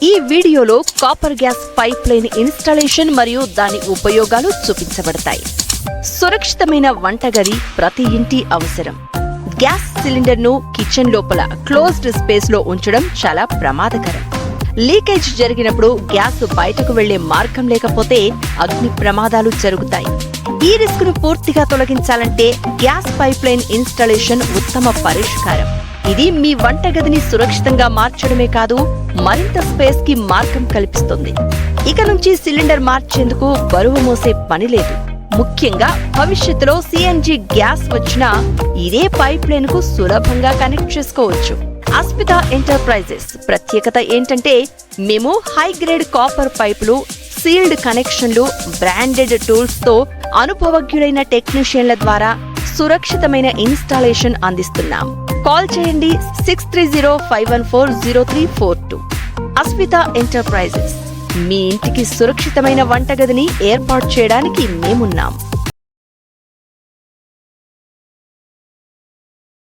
ఈ వీడియోలో copper gas pipe line installation మరియు దాని ఉపయోగాలు చూపించబడతాయి. సురక్షితమైన వంటగది ప్రతి ఇంటి అవసరం. గ్యాస్ సిలిండర్ ను కిచెన్ లోపల క్లోజ్డ్ స్పేస్ లో ఉంచడం చాలా ప్రమాదకరం. లీకేజ్ జరిగినప్పుడు గ్యాస్ బయటకు వెళ్లే మార్గం లేకపోతే అగ్ని ప్రమాదాలు జరుగుతాయి. ఈ రిస్క్ ను పూర్తిగా తొలగించాలంటే గ్యాస్ పైప్ లైన్ ఇన్స్టాలేషన్ ఉత్తమ పరిష్కారం. ఇది మీ వంటగదిని సురక్షితంగా మార్చడమే కాదు, మరింత స్పేస్ కి మార్గం కల్పిస్తుంది. ఇక నుంచి సిలిండర్ మార్చేందుకు బరువు మోసే పని లేదు. ముఖ్యంగా భవిష్యత్తులో సిఎన్జి గ్యాస్ వచ్చినా ఇదే పైప్ లైన్ కు సులభంగా కనెక్ట్ చేసుకోవచ్చు. అస్మిత ఎంటర్ప్రైజెస్ ప్రత్యేకత ఏంటంటే, మేము హై గ్రేడ్ కాపర్ పైపులు, సీల్డ్ కనెక్షన్లు, బ్రాండెడ్ టూల్స్ తో అనుభవజ్ఞులైన టెక్నీషియన్ల ద్వారా సురక్షితమైన ఇన్స్టాలేషన్ అందిస్తున్నాం. కాల్ చేయండి 6305140342. అస్మిత ఎంటర్ప్రైజెస్ మీ ఇంటికి సురక్షితమైన వంటగదిని ఏర్పాటు చేయడానికి మేమున్నాం.